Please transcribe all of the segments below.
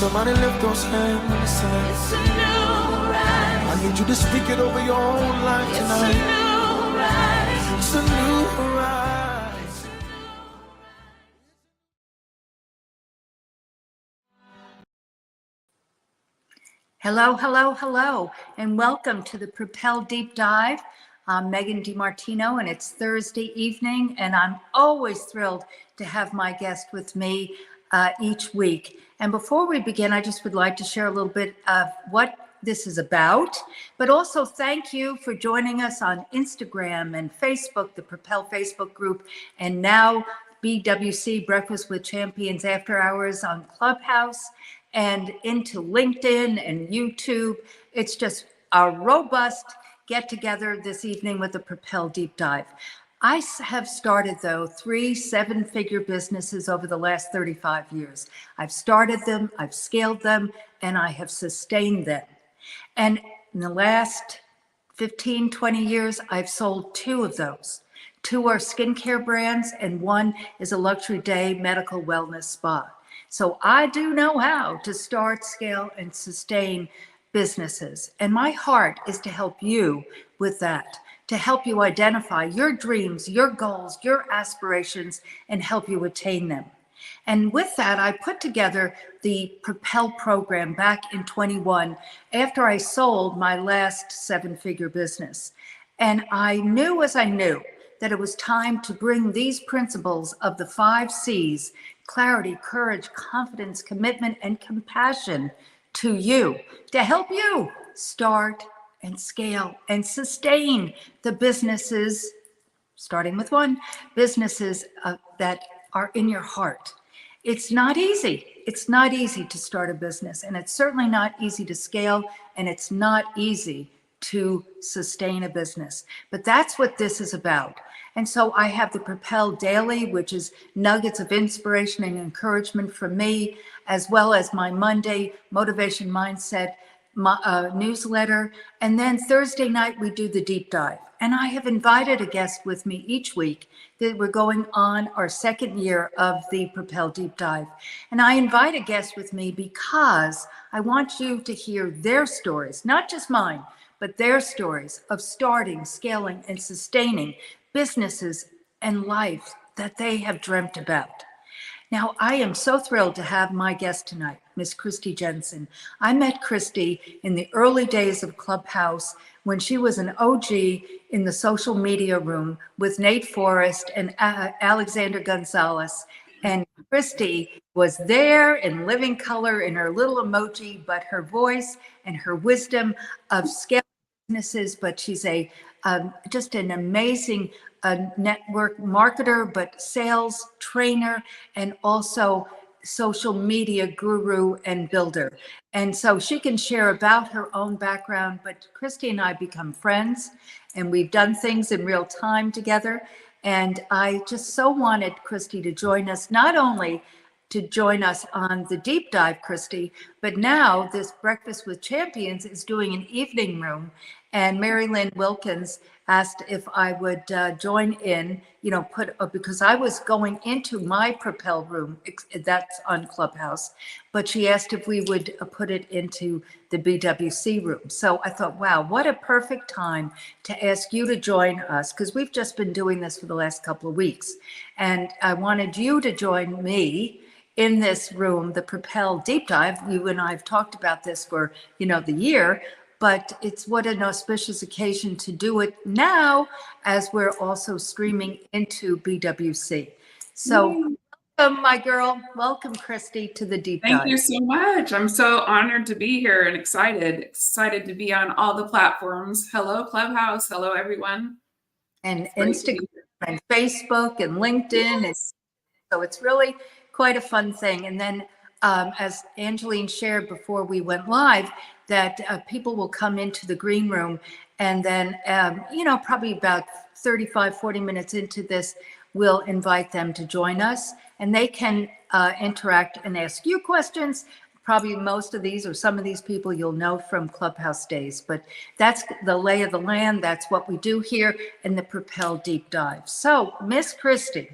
Somebody lift those hands and say, it's a new rise. I need you to speak it over your own life tonight. It's a new rise. It's a new rise. Hello, hello, hello, and welcome to the Propel Deep Dive. I'm Megan DiMartino, and it's Thursday evening, and I'm always thrilled to have my guest with me each week. And before we begin, I just would like to share a little bit of what this is about, but also thank you for joining us on Instagram and Facebook, the Propel Facebook group, and now BWC, Breakfast with Champions After Hours on Clubhouse, and into LinkedIn and YouTube. It's just a robust get together this evening with the Propel Deep Dive. I have started, though, 3 seven-figure businesses over the last 35 years. I've started them, I've scaled them, and I have sustained them. And in the last 15, 20 years, I've sold 2 of those. 2 are skincare brands, and 1 is a luxury day medical wellness spa. So I do know how to start, scale, and sustain businesses. And my heart is to help you with that, to help you identify your dreams, your goals, your aspirations, and help you attain them. And with that, I put together the Propel program back in 21 after I sold my last 7-figure business. And I knew as I knew that it was time to bring these principles of the 5 C's, clarity, courage, confidence, commitment, and compassion to you, to help you start and scale and sustain the businesses, starting with 1, businesses that are in your heart. It's not easy. It's not easy to start a business, and it's certainly not easy to scale, and it's not easy to sustain a business. But that's what this is about. And so I have the Propel Daily, which is nuggets of inspiration and encouragement from me, as well as my Monday Motivation Mindset newsletter. And then Thursday night, we do the deep dive. And I have invited a guest with me each week that we're going on our 2nd year of the Propel Deep Dive. And I invite a guest with me because I want you to hear their stories, not just mine, but their stories of starting, scaling, and sustaining businesses and life that they have dreamt about. Now, I am so thrilled to have my guest tonight, Miss Christy Jensen. I met Christy in the early days of Clubhouse when she was an OG in the social media room with Nate Forrest and Alexander Gonzalez. And Christy was there in living color in her little emoji, but her voice and her wisdom of scaling businesses, but she's just an amazing network marketer, but sales trainer, and also social media guru and builder. And so she can share about her own background, but Christy and I become friends, and we've done things in real time together. And I just so wanted Christy to join us, not only to join us on the deep dive, Christy, but now this Breakfast with Champions is doing an evening room, and Mary Lynn Wilkins asked if I would join in, because I was going into my Propel room, that's on Clubhouse, but she asked if we would put it into the BWC room. So I thought, wow, what a perfect time to ask you to join us, because we've just been doing this for the last couple of weeks. And I wanted you to join me in this room, the Propel Deep Dive. You and I have talked about this for, the year, but it's what an auspicious occasion to do it now as we're also streaming into BWC. So welcome, my girl. Welcome, Christy, to the Deep Dive. Thank you so much. I'm so honored to be here and excited to be on all the platforms. Hello, Clubhouse. Hello, everyone. And Instagram and Facebook and LinkedIn. Yes. So it's really quite a fun thing. And then as Angeline shared before we went live, that people will come into the green room, and then, probably about 35, 40 minutes into this, we'll invite them to join us, and they can interact and ask you questions. Probably most of these or some of these people you'll know from Clubhouse days, but that's the lay of the land. That's what we do here in the Propel Deep Dive. So, Miss Christy,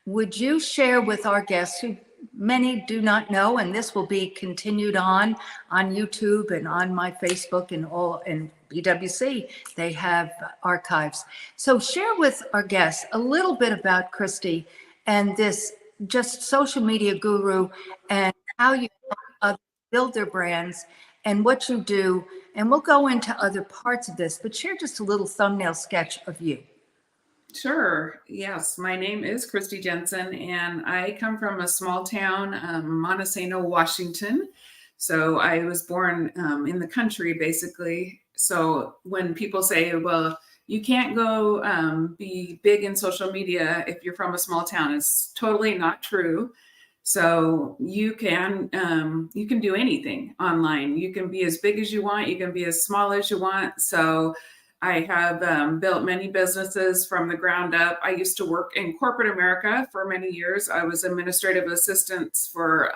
would you share with our guests who many do not know, and this will be continued on YouTube and on my Facebook and all, and BWC, they have archives. So share with our guests a little bit about Christy and this just social media guru and how you help others build their brands and what you do. And we'll go into other parts of this, but share just a little thumbnail sketch of you. Sure. Yes. My name is Christy Jensen, and I come from a small town, Montesano, Washington. So I was born in the country, basically. So when people say, well, you can't go be big in social media if you're from a small town, it's totally not true. So you can do anything online. You can be as big as you want. You can be as small as you want. So I have built many businesses from the ground up. I used to work in corporate America for many years. I was administrative assistant for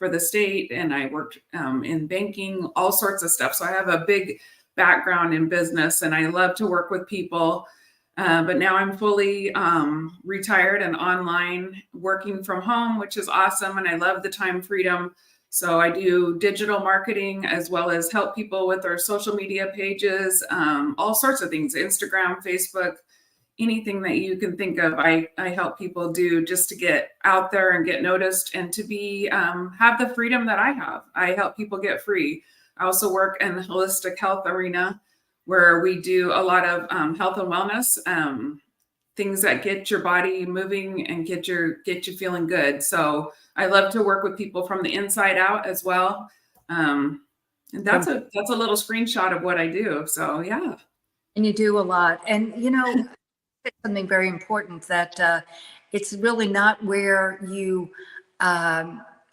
the state, and I worked in banking, all sorts of stuff. So I have a big background in business, and I love to work with people. But now I'm fully retired and online, working from home, which is awesome. And I love the time freedom. So I do digital marketing as well as help people with their social media pages, all sorts of things, Instagram, Facebook, anything that you can think of. I help people do just to get out there and get noticed and to be have the freedom that I have. I help people get free. I also work in the holistic health arena, where we do a lot of health and wellness, things that get your body moving and get you feeling good. So I love to work with people from the inside out as well. And that's a little screenshot of what I do. So yeah. And you do a lot. And something very important, that it's really not where you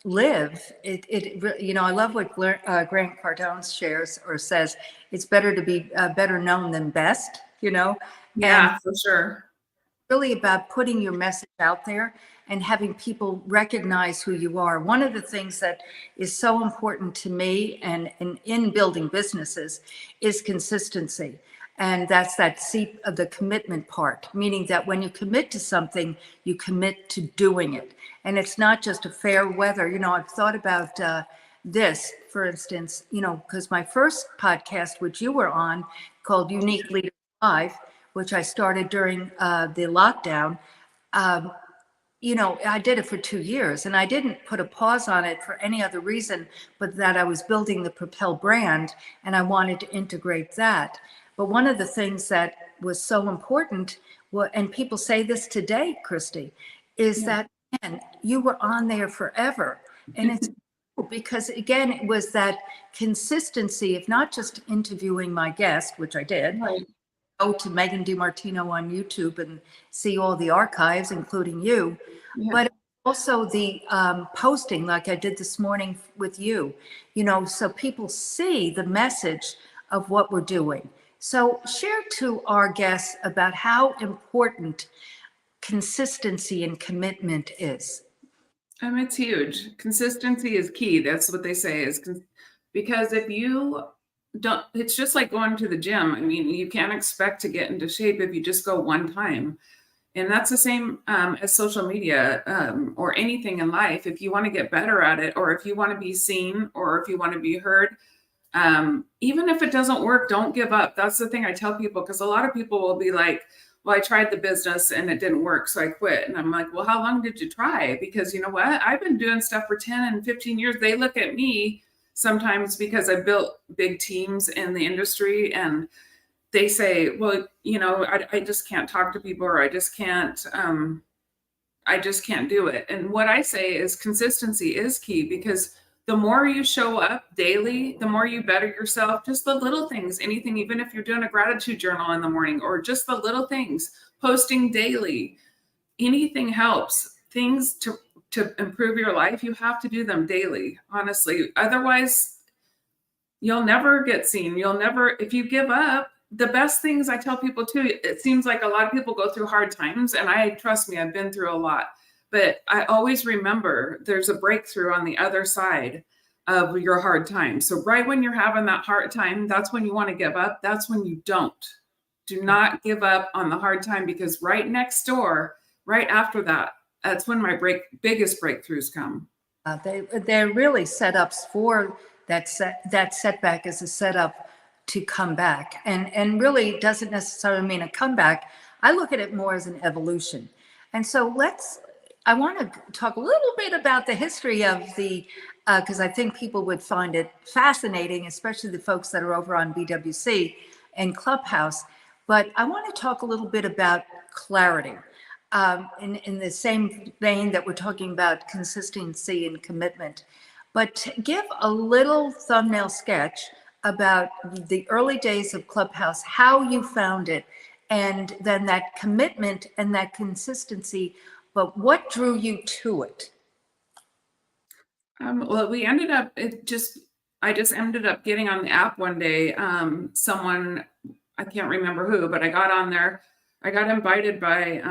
live. I love what Grant Cardone shares or says. It's better to be better known than best. Yeah, and for sure. Really about putting your message out there and having people recognize who you are. One of the things that is so important to me and in building businesses is consistency. And that's that seat of the commitment part, meaning that when you commit to something, you commit to doing it. And it's not just a fair weather. I've thought about this, for instance, because my first podcast, which you were on, called Unique Leader Live, which I started during the lockdown, I did it for 2 years, and I didn't put a pause on it for any other reason but that I was building the Propel brand and I wanted to integrate that. But one of the things that was so important, and people say this today, Christy, is that, man, you were on there forever. And it's because, again, it was that consistency of not just interviewing my guest, which I did. Right. Go to Megan DiMartino on YouTube and see all the archives, including you, but also the posting like I did this morning with you, so people see the message of what we're doing. So share to our guests about how important consistency and commitment is. It's huge. Consistency is key. That's what they say because if you don't, it's just like going to the gym. I mean, you can't expect to get into shape if you just go one time. And that's the same as social media or anything in life. If you want to get better at it, or if you want to be seen, or if you want to be heard, even if it doesn't work, don't give up. That's the thing I tell people, because a lot of people will be like, well, I tried the business and it didn't work, so I quit. And I'm like, well, how long did you try? Because you know what? I've been doing stuff for 10 and 15 years. They look at me sometimes because I built big teams in the industry, and they say, well, I just can't talk to people, or I just can't do it. And what I say is consistency is key, because the more you show up daily, the more you better yourself. Just the little things, anything, even if you're doing a gratitude journal in the morning, or just the little things, posting daily, anything helps. Things to improve your life, you have to do them daily, honestly. Otherwise, you'll never get seen. If you give up, the best things I tell people too, it seems like a lot of people go through hard times, and trust me, I've been through a lot. But I always remember there's a breakthrough on the other side of your hard time. So right when you're having that hard time, that's when you want to give up. That's when you don't. Do not give up on the hard time, because right next door, right after that, that's when my biggest breakthroughs come. They're really setups for that setback is a setup to come back, and really doesn't necessarily mean a comeback. I look at it more as an evolution. And so I want to talk a little bit about the history of because I think people would find it fascinating, especially the folks that are over on BWC and Clubhouse. But I want to talk a little bit about clarity. In the same vein that we're talking about consistency and commitment, but give a little thumbnail sketch about the early days of Clubhouse, how you found it, and then that commitment and that consistency, but what drew you to it? Well, I just ended up getting on the app one day. Someone, I can't remember who, but I got on there. I got invited by,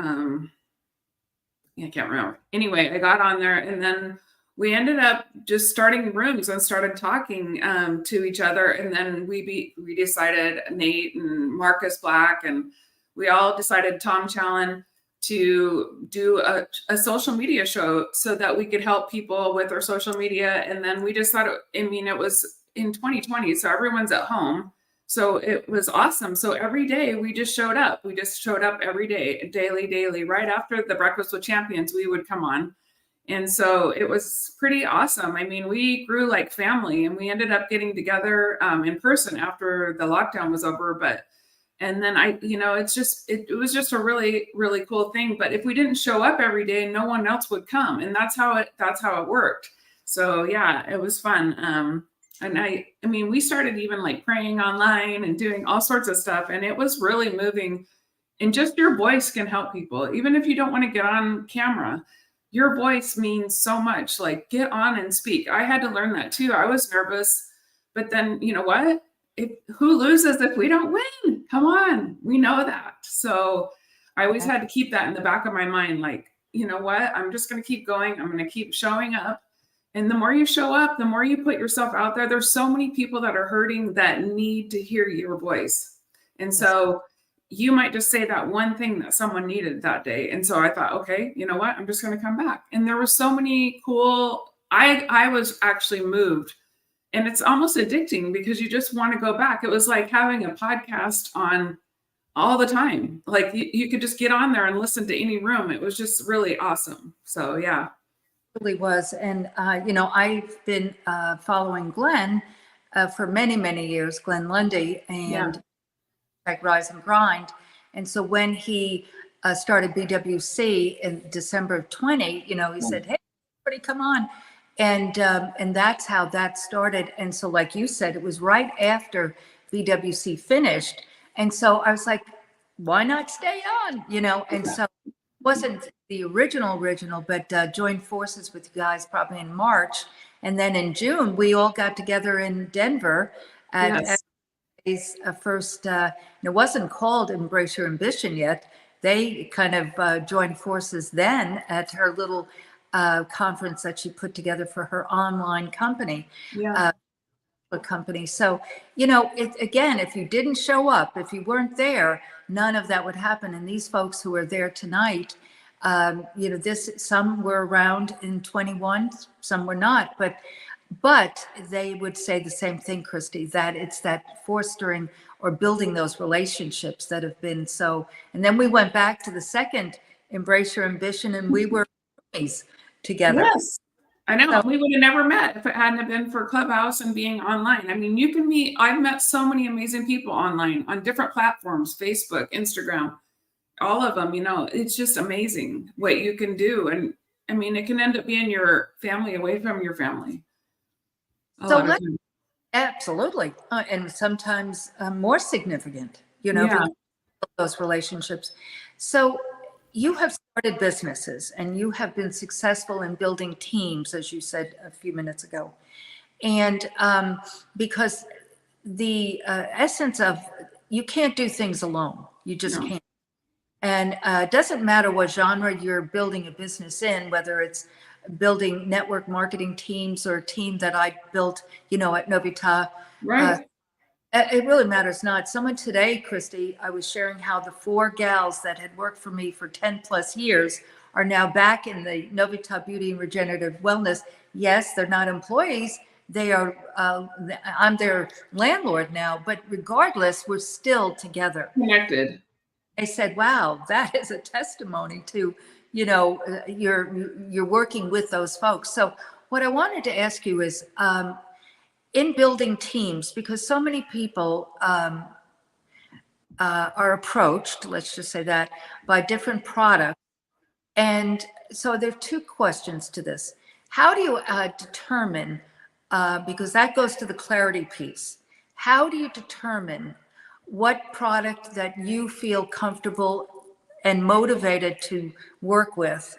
I can't remember. Anyway, I got on there, and then we ended up just starting rooms and started talking to each other. And then we decided, Nate and Marcus Black, and we all decided, Tom Challen, to do a social media show so that we could help people with their social media. And then we just thought, it was in 2020, so everyone's at home. So it was awesome. So every day we just showed up. We just showed up every day, daily. Right after the Breakfast with Champions, we would come on. And so it was pretty awesome. We grew like family, and we ended up getting together in person after the lockdown was over. And then it was just a really, really cool thing. But if we didn't show up every day, no one else would come. And that's how it worked. So yeah, it was fun. And we started even like praying online and doing all sorts of stuff. And it was really moving. And just your voice can help people. Even if you don't want to get on camera, your voice means so much. Like, get on and speak. I had to learn that too. I was nervous, but then you know what? Who loses if we don't win? Come on. We know that. So I always had to keep that in the back of my mind. Like, you know what? I'm just going to keep going. I'm going to keep showing up. And the more you show up, the more you put yourself out there. There's so many people that are hurting that need to hear your voice. And so you might just say that one thing that someone needed that day. And so I thought, okay, you know what? I'm just going to come back. And there were so many cool, I was actually moved. And it's almost addicting because you just want to go back. It was like having a podcast on all the time. Like you could just get on there and listen to any room. It was just really awesome. So yeah. It really was. And, I've been following Glenn for many, many years, Glenn Lundy, and like Rise and Grind. And so when he started BWC in December of 20, he said, hey, everybody come on. And that's how that started. And so, like you said, it was right after BWC finished. And so I was like, why not stay on? And so it wasn't the original, but joined forces with you guys probably in March. And then in June, we all got together in Denver at his first, it wasn't called Embrace Your Ambition yet. They kind of joined forces then at her little conference that she put together for her online company. Company. So, again, if you didn't show up, if you weren't there, none of that would happen. And these folks who are there tonight, some were around in 21, some were not, but they would say the same thing, Christy, that it's that fostering or building those relationships that have been so. And then we went back to the second Embrace Your Ambition, and we were together. Yes, I know. So, we would have never met if it hadn't been for Clubhouse and being online. You can meet, I've met so many amazing people online on different platforms, Facebook, Instagram, all of them, it's just amazing what you can do. And it can end up being your family away from your family. Absolutely. And sometimes more significant, those relationships. So you have started businesses and you have been successful in building teams, as you said a few minutes ago. And because the essence of, you can't do things alone. You just can't. And it doesn't matter what genre you're building a business in, whether it's building network marketing teams or a team that I built, at Novita. Right. It really matters not. Someone today, Christy, I was sharing how the 4 gals that had worked for me for 10 plus years are now back in the Novita Beauty and Regenerative Wellness. Yes, they're not employees. They are, I'm their landlord now, but regardless, we're still together. Connected. They said, wow, that is a testimony to, you're working with those folks. So what I wanted to ask you is, in building teams, because so many people are approached, let's just say that, by different products. And so there are two questions to this. How do you determine, because that goes to the clarity piece, how do you determine what product that you feel comfortable and motivated to work with?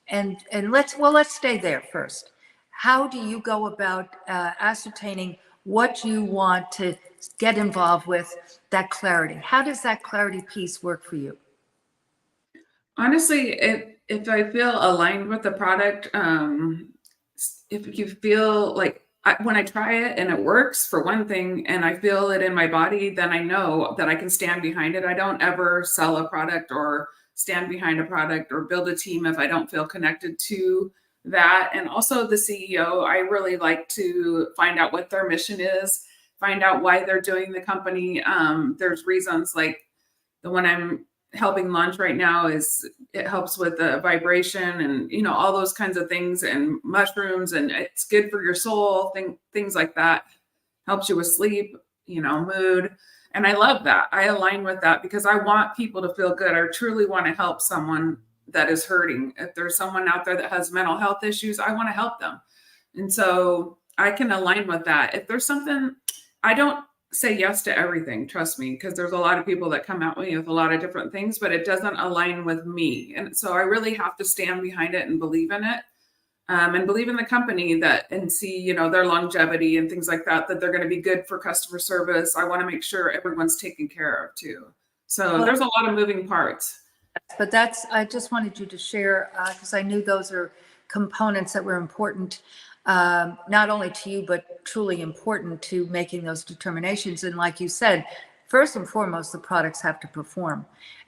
And let's stay there first. How do you go about ascertaining what you want to get involved with, that clarity? How does that clarity piece work for you? Honestly, if I feel aligned with the product, if you feel like when I try it and it works for one thing and I feel it in my body, then I know that I can stand behind it. I don't ever sell a product or stand behind a product or build a team if I don't feel connected to that. And also the CEO, I really like to find out what their mission is, find out why they're doing the company. There's reasons, like the one I'm helping launch right now is it helps with the vibration and all those kinds of things, and mushrooms, and it's good for your soul, things like that. Helps you with sleep, mood. And I love that. I align with that because I want people to feel good. I truly want to help someone that is hurting. If there's someone out there that has mental health issues, I want to help them. And so I can align with that. If there's something, I don't say yes to everything, trust me, because there's a lot of people that come at me with a lot of different things, but it doesn't align with me. And so I really have to stand behind it and believe in it, and believe in the company and see, their longevity and things like that, that they're going to be good for customer service. I want to make sure everyone's taken care of too. So there's a lot of moving parts. But I just wanted you to share, because I knew those are components that were important, not only to you, but truly important to making those determinations. And like you said, first and foremost, the products have to perform.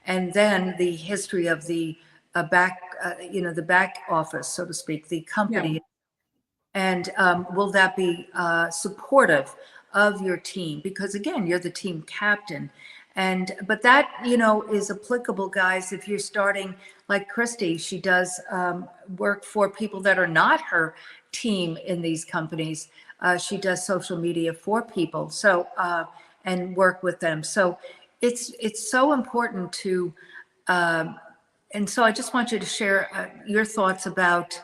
And then the history of the the back office, so to speak, the company. Yeah. And will that be supportive of your team? Because again, you're the team captain. But that, is applicable, guys, if you're starting like Christy. She does work for people that are not her team in these companies. She does social media for people, so and work with them. So it's so important to, and so I just want you to share your thoughts about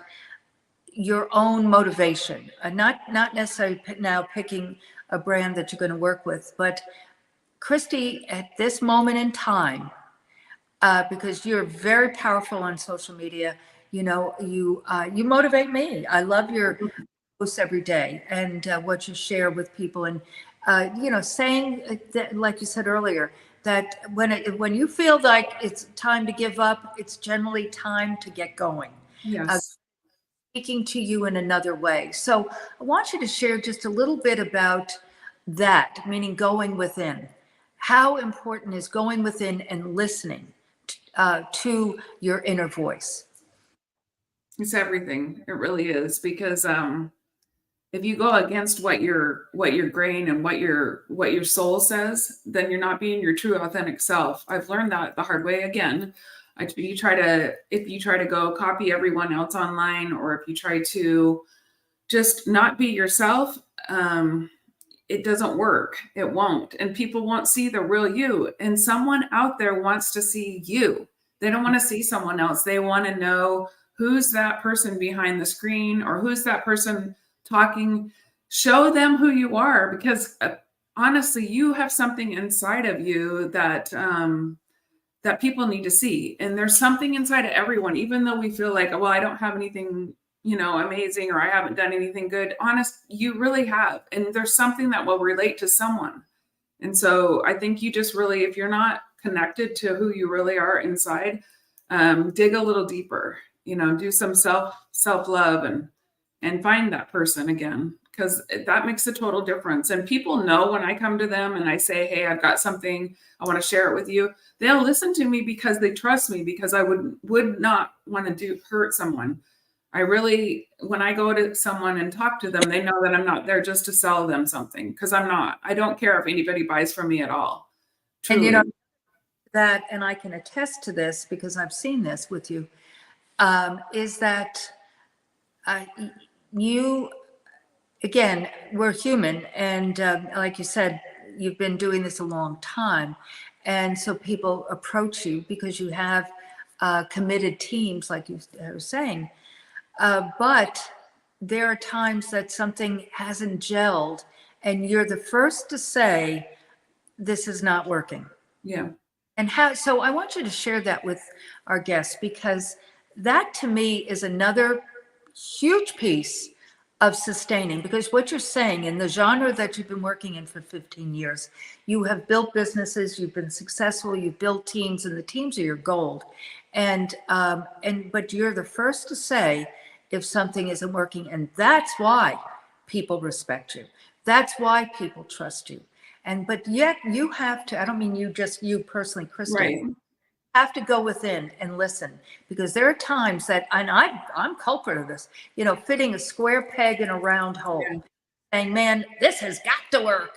your own motivation, not necessarily now picking a brand that you're going to work with, but Christy, at this moment in time, because you're very powerful on social media, you motivate me. I love your posts every day and what you share with people, and saying that, like you said earlier, that when you feel like it's time to give up, it's generally time to get going. Yes. Speaking to you in another way. So I want you to share just a little bit about that, meaning going within. How important is going within and listening to your inner voice? It's everything. It really is, because if you go against what your grain and what your soul says, then you're not being your true authentic self. I've learned that the hard way again. If you try to go copy everyone else online, or if you try to just not be yourself, it doesn't work. It won't. And people won't see the real you. And someone out there wants to see you. They don't want to see someone else. They want to know who's that person behind the screen, or who's that person talking. Show them who you are, because honestly, you have something inside of you that that people need to see. And there's something inside of everyone, even though we feel like, well, I don't have anything amazing, or I haven't done anything good. Honest, you really have. And there's something that will relate to someone. And so I think you just really, if you're not connected to who you really are inside, dig a little deeper, do some self-love and find that person again, because that makes a total difference. And people know when I come to them and I say, hey, I've got something, I want to share it with you. They'll listen to me because they trust me, because I would not want to hurt someone. I really, when I go to someone and talk to them, they know that I'm not there just to sell them something, because I'm not. I don't care if anybody buys from me at all. Truly. And that, and I can attest to this because I've seen this with you, is that you, again, we're human. And like you said, you've been doing this a long time. And so people approach you because you have committed teams, like you were saying. But there are times that something hasn't gelled and you're the first to say, this is not working. Yeah. And so I want you to share that with our guests, because that to me is another huge piece of sustaining, because what you're saying in the genre that you've been working in for 15 years, you have built businesses, you've been successful, you've built teams, and the teams are your gold. But you're the first to say if something isn't working, and that's why people respect you. That's why people trust you. But yet you have to, I don't mean you personally, Christy, Right. have to go within and listen, because there are times that, and I'm culprit of this, fitting a square peg in a round hole, saying, man, this has got to work.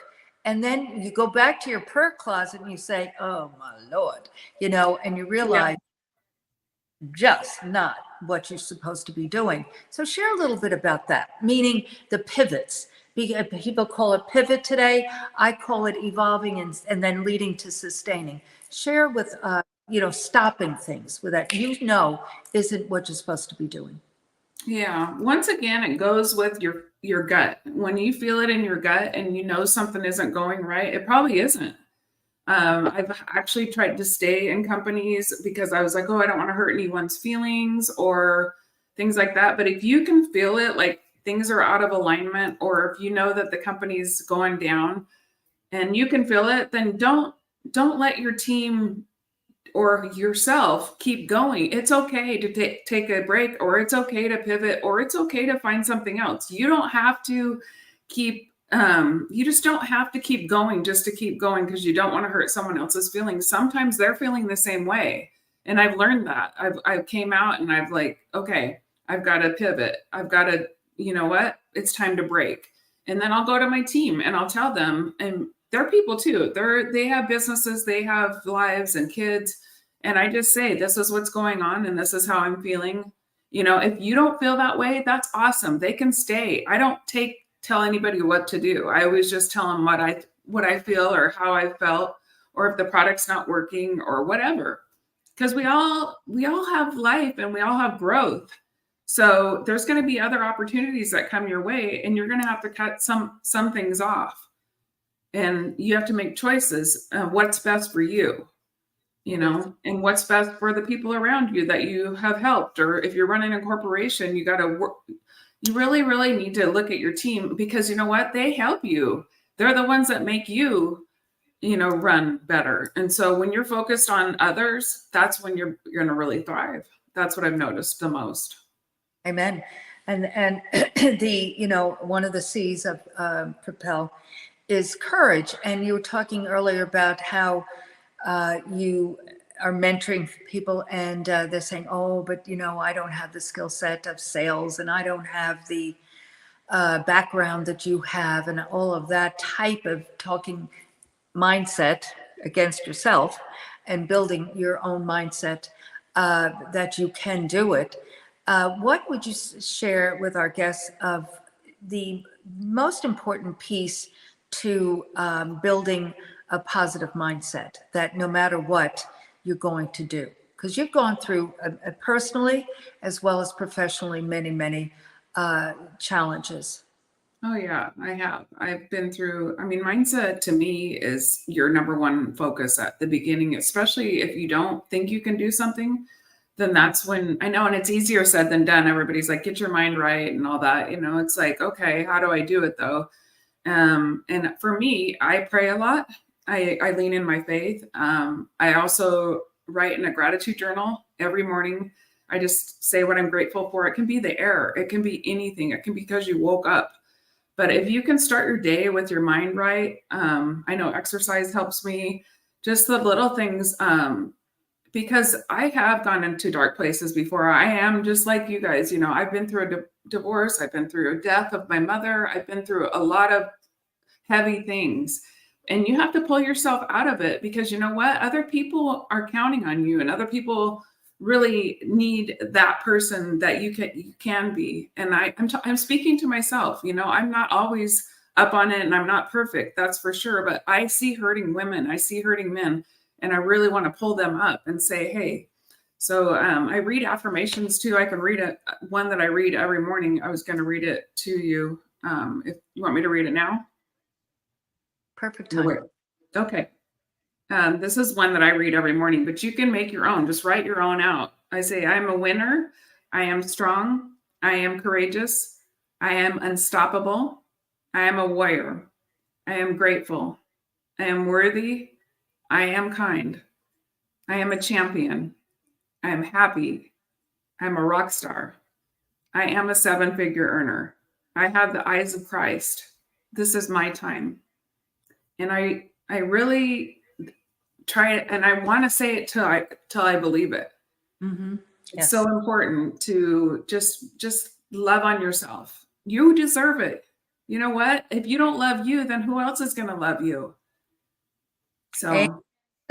And then you go back to your prayer closet and you say, oh my Lord, and you realize just not what you're supposed to be doing. So share a little bit about that, meaning the pivots. People call it pivot today. I call it evolving and then leading to sustaining. Share with, stopping things with that, isn't what you're supposed to be doing. Yeah. Once again, it goes with your gut. When you feel it in your gut and you know something isn't going right, it probably isn't. I've actually tried to stay in companies because I was like, oh, I don't want to hurt anyone's feelings or things like that. But if you can feel it, like things are out of alignment, or if you know that the company's going down and you can feel it, then don't let your team or yourself keep going. It's okay to take a break, or it's okay to pivot, or it's okay to find something else. You don't have to keep, you just don't have to keep going just to keep going because you don't want to hurt someone else's feelings. Sometimes they're feeling the same way. And I've learned that. I've came out and I've like, okay, I've got to pivot. I've got to, you know what? It's time to break. And then I'll go to my team and I'll tell them, and they're people too. They have businesses, they have lives and kids. And I just say, this is what's going on and this is how I'm feeling. If you don't feel that way, that's awesome. They can stay. I don't tell anybody what to do. I always just tell them what I feel or how I felt, or if the product's not working or whatever. Because we all have life and we all have growth. So there's going to be other opportunities that come your way, and you're going to have to cut some things off. And you have to make choices of what's best for you, and what's best for the people around you that you have helped. Or if you're running a corporation, you got to work. You really, really need to look at your team, because you know what? They help you. They're the ones that make you, run better. And so when you're focused on others, that's when you're going to really thrive. That's what I've noticed the most. Amen. And one of the C's of Propel is courage. And you were talking earlier about how you are mentoring people, and they're saying, oh, but I don't have the skill set of sales, and I don't have the background that you have, and all of that type of talking mindset against yourself and building your own mindset that you can do it. What would you share with our guests of the most important piece to building a positive mindset, that no matter what you're going to do? Because you've gone through personally as well as professionally many challenges. Oh yeah, I have. I've been through, mindset to me is your number one focus at the beginning, especially if you don't think you can do something, then that's when, I know, and it's easier said than done. Everybody's like, get your mind right and all that, it's like, okay, how do I do it though? And for me, I pray a lot. I lean in my faith. I also write in a gratitude journal every morning. I just say what I'm grateful for. It can be the air. It can be anything. It can be because you woke up. But if you can start your day with your mind right, I know exercise helps me, just the little things, because I have gone into dark places before. I am just like you guys, you know, I've been through a divorce. I've been through a death of my mother. I've been through a lot of heavy things. And you have to pull yourself out of it, because you know what? Other people are counting on you, and other people really need that person that you can be. And I'm speaking to myself, you know, I'm not always up on it, and I'm not perfect, that's for sure. But I see hurting women, I see hurting men, and I really want to pull them up and say, hey. So I read affirmations too. I can read one that I read every morning. I was going to read it to you. If you want me to read it now. Perfect No, time. wait. Okay. This is one that I read every morning, but you can make your own. Just write your own out. I say, I'm a winner. I am strong. I am courageous. I am unstoppable. I am a warrior. I am grateful. I am worthy. I am kind. I am a champion. I am happy. I'm a rock star. I am a 7-figure earner. I have the eyes of Christ. This is my time. And I really try it, and I want to say it till I believe it. Mm-hmm. It's Yes. so important to just love on yourself. You deserve it. You know what? If you don't love you, then who else is going to love you? So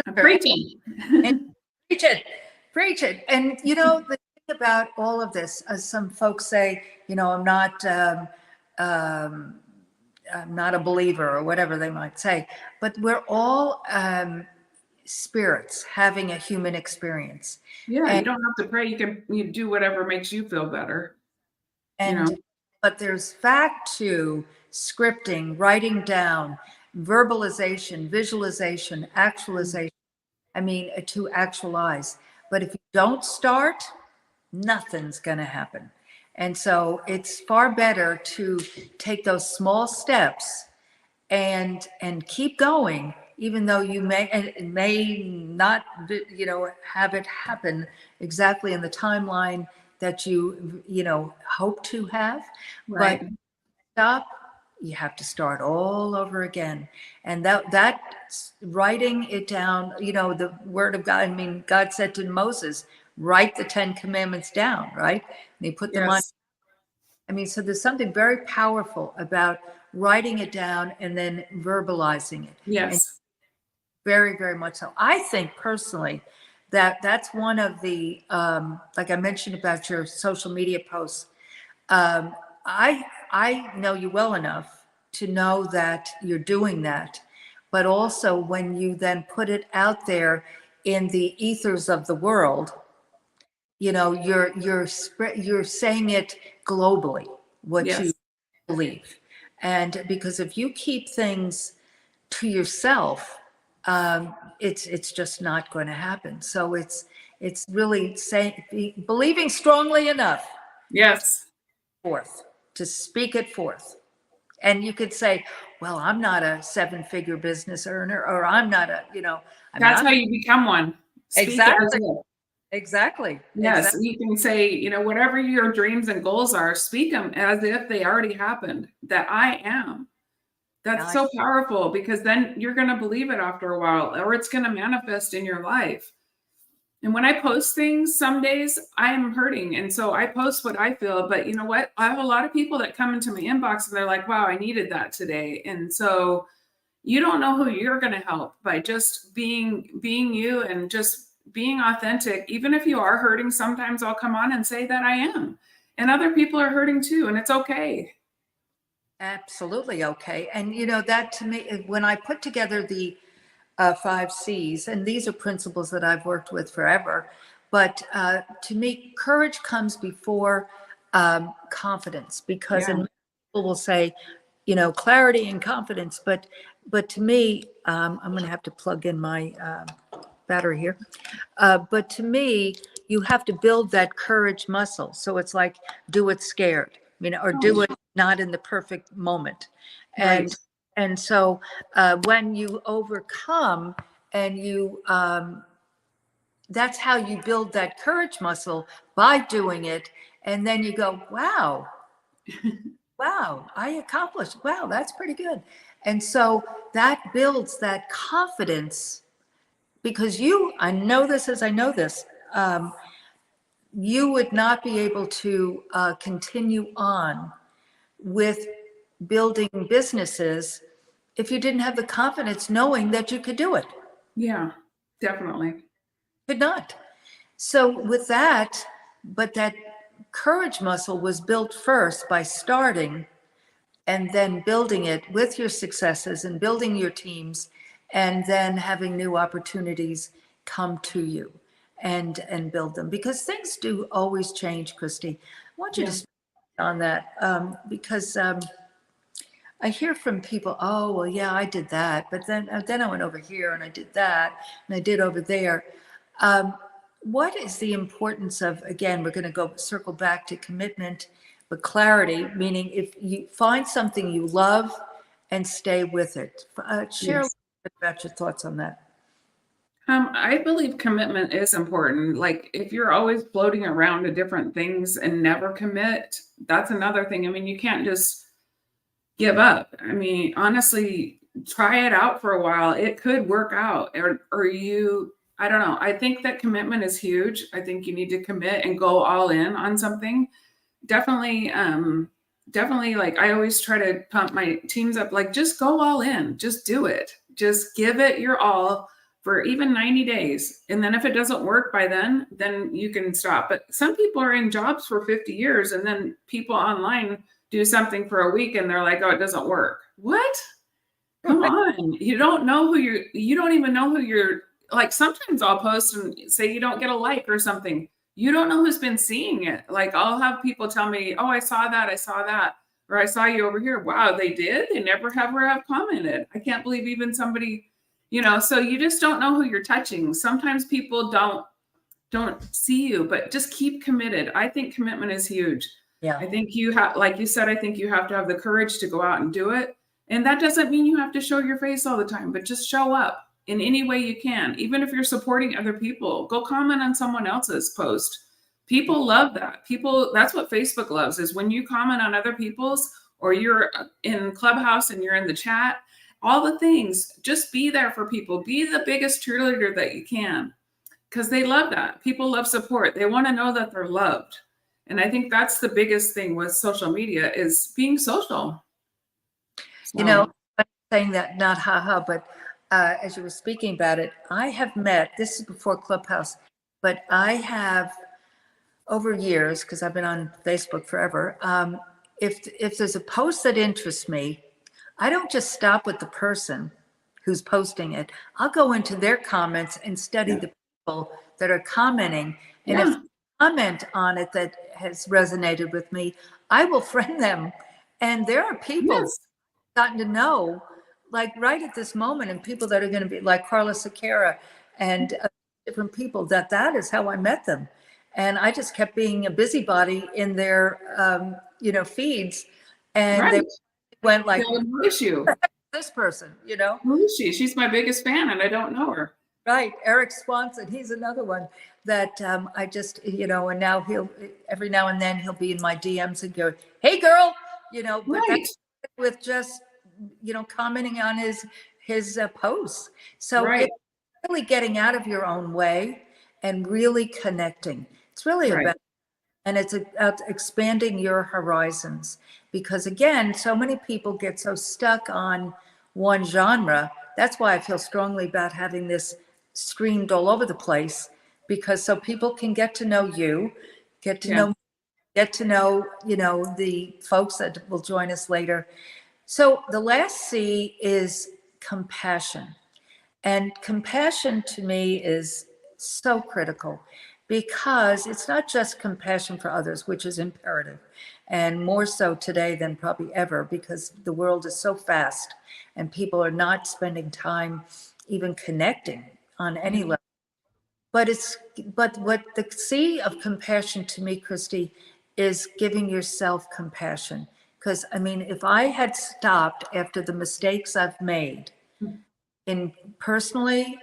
I'm preaching. And preach it, preach it. And you know, the thing about all of this, as some folks say, you know, I'm not a believer, or whatever they might say, but we're all spirits having a human experience. Yeah, And, you don't have to pray. You do whatever makes you feel better. and You know? but there's fact to scripting, writing down, verbalization, visualization, actualization. I mean, to actualize. But if you don't start, nothing's going to happen. And so it's far better to take those small steps and keep going, even though you may not, you know, have it happen exactly in the timeline that you know, hope to have. Right. But stop, you have to start all over again. And that writing it down, you know, the word of God, I mean, God said to Moses, write the 10 commandments down, right? And he put them on. Yes. I mean, so there's something very powerful about writing it down and then verbalizing it. And Yes. very, very much so. I think personally that that's one of the, like I mentioned about your social media posts, I know you well enough to know that you're doing that, but also when you then put it out there in the ethers of the world, you know, you're saying it globally, what you Yes. believe. And because if you keep things to yourself, it's just not going to happen. So it's really saying, believing strongly enough Yes. forth, to speak it forth. And you could say, well, I'm not a 7-figure business earner, or I'm not a, you know, I mean, That's how you become one. Speak as exactly, if. exactly, Yes, exactly. you can say, you know, whatever your dreams and goals are, speak them as if they already happened, that I am. That's so powerful, because then you're going to believe it after a while, or it's going to manifest in your life. And when I post things, some days I am hurting. And so I post what I feel. But you know what? I have a lot of people that come into my inbox and they're like, wow, I needed that today. And so you don't know who you're going to help by just being you and just being authentic. Even if you are hurting, sometimes I'll come on and say that I am. And other people are hurting too. And it's okay. Absolutely okay. And you know, that to me, when I put together the 5 C's, and these are principles that I've worked with forever, but to me, courage comes before confidence, because Yeah. people will say, you know, clarity and confidence, but to me, I'm going to have to plug in my battery here. But to me, you have to build that courage muscle. So it's like, do it scared, you know, or do it not in the perfect moment. Right. And so when you overcome and you, that's how you build that courage muscle, by doing it. And then you go, wow, wow, I accomplished. Wow, that's pretty good. And so that builds that confidence because I know this as I know this, you would not be able to continue on with building businesses if you didn't have the confidence knowing that you could do it. Yeah, definitely. Could not. So with that, but that courage muscle was built first by starting and then building it with your successes and building your teams and then having new opportunities come to you and build them because things do always change, Christy. I want you to Yeah. speak on that because I hear from people, oh, well, yeah, I did that, but then I went over here and I did that and I did over there. What is the importance of, again, we're going to go circle back to commitment, but clarity, meaning if you find something you love and stay with it. Share a Yes. little bit about your thoughts on that. I believe commitment is important. Like if you're always floating around to different things and never commit, that's another thing. I mean, you can't just give up. I mean, honestly, try it out for a while. It could work out. I don't know. I think that commitment is huge. I think you need to commit and go all in on something. Definitely, definitely like I always try to pump my teams up, like just go all in, just do it. Just give it your all for even 90 days. And then if it doesn't work by then you can stop. But some people are in jobs for 50 years and then people online do something for a week and they're like, oh, it doesn't work. What? Come on. You don't know you don't even know who you're like. Sometimes I'll post and say you don't get a like or something. You don't know who's been seeing it. Like I'll have people tell me, oh, I saw that. Or I saw you over here. Wow, they did? They never ever have commented. I can't believe even somebody, so you just don't know who you're touching. Sometimes people don't see you, but just keep committed. I think commitment is huge. Yeah. I think you have, like you said, I think you have to have the courage to go out and do it. And that doesn't mean you have to show your face all the time, but just show up in any way you can. Even if you're supporting other people, go comment on someone else's post. People love that. That's what Facebook loves, is when you comment on other people's, or you're in Clubhouse and you're in the chat, all the things, just be there for people. Be the biggest cheerleader that you can, because they love that. People love support. They want to know that they're loved. And I think that's the biggest thing with social media, is being social. I'm saying that, not haha, but as you were speaking about it, I have met, this is before Clubhouse, but I have over years, because I've been on Facebook forever, if there's a post that interests me, I don't just stop with the person who's posting it. I'll go into their comments and study the people that are commenting. And if comment on it that has resonated with me, I will friend them. And there are people gotten to know, like right at this moment, and people that are going to be like Carla Sequeira and different people, that is how I met them. And I just kept being a busybody in their, feeds. And they went like, who is you? This person, Who is she? She's my biggest fan and I don't know her. Right. Eric Swanson, he's another one that I just, and now every now and then he'll be in my DMs and go, hey girl, but that's with just, commenting on his posts. So it's really getting out of your own way and really connecting. It's really about, and it's about expanding your horizons, because again, so many people get so stuck on one genre. That's why I feel strongly about having this streamed all over the place, because so people can get to know you, get to know, the folks that will join us later. So the last C is compassion. And compassion to me is so critical, because it's not just compassion for others, which is imperative, and more so today than probably ever, because the world is so fast and people are not spending time even connecting on any level. But what the C of compassion to me, Christy, is giving yourself compassion. Because I mean, if I had stopped after the mistakes I've made in personally,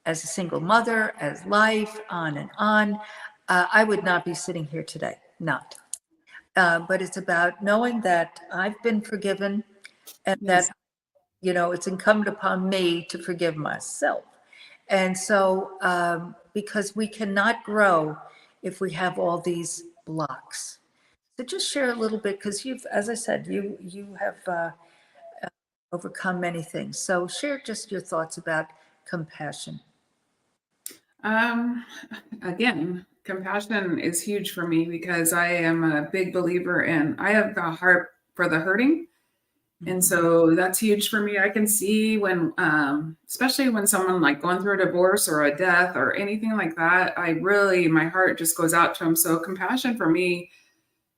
as a single mother, as life, on and on, I would not be sitting here today, not. but it's about knowing that I've been forgiven and Yes. that, it's incumbent upon me to forgive myself. And so, because we cannot grow if we have all these blocks. So just share a little bit, because as I said, you have overcome many things. So share just your thoughts about compassion. Um, Again, compassion is huge for me because I am a big believer in, I have a heart for the hurting. And so that's huge for me. I can see when, especially when someone like going through a divorce or a death or anything like that, my heart just goes out to them. So compassion for me,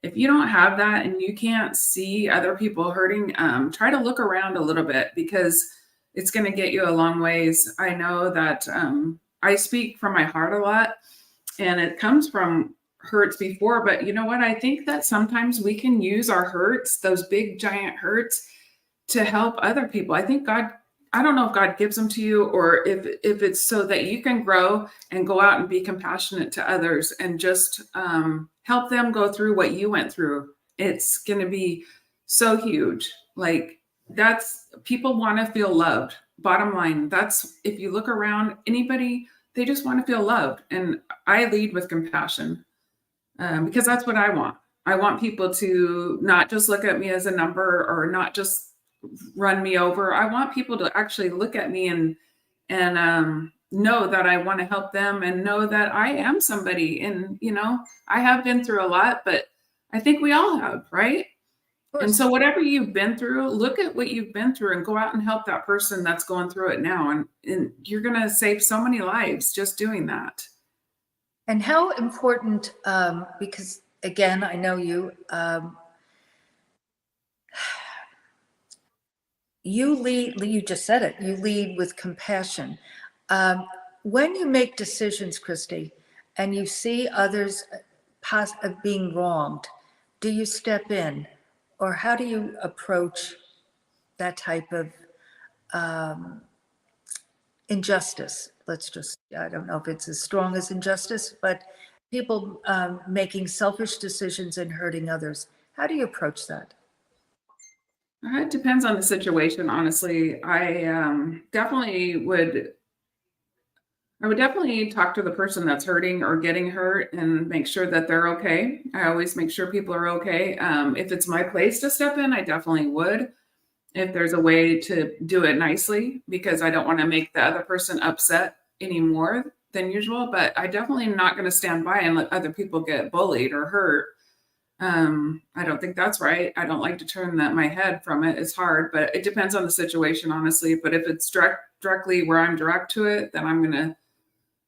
if you don't have that and you can't see other people hurting, try to look around a little bit because it's going to get you a long ways. I know that I speak from my heart a lot and it comes from hurts before, but you know what? I think that sometimes we can use our hurts, those big giant hurts, to help other people. I think I don't know if God gives them to you or if it's so that you can grow and go out and be compassionate to others and just help them go through what you went through. It's going to be so huge. Like people want to feel loved. Bottom line, that's if you look around, anybody, they just want to feel loved. And I lead with compassion because that's what I want. I want people to not just look at me as a number or not just run me over. I want people to actually look at me and know that I want to help them and know that I am somebody. And I have been through a lot, but I think we all have, right? And so whatever you've been through, look at what you've been through and go out and help that person that's going through it now. And you're going to save so many lives just doing that. And how important, because again, I know you, you lead, you just said it, you lead with compassion. When you make decisions, Christy, and you see others being wronged, do you step in? Or how do you approach that type of injustice? I don't know if it's as strong as injustice, but people making selfish decisions and hurting others. How do you approach that? It depends on the situation, honestly. I would definitely talk to the person that's hurting or getting hurt and make sure that they're okay. I always make sure people are okay. If it's my place to step in, I definitely would. If there's a way to do it nicely, because I don't want to make the other person upset any more than usual. But I definitely am not going to stand by and let other people get bullied or hurt. I don't think that's right. I don't like to turn my head from it. It's hard, but it depends on the situation, honestly. But if it's directly where I'm direct to it, then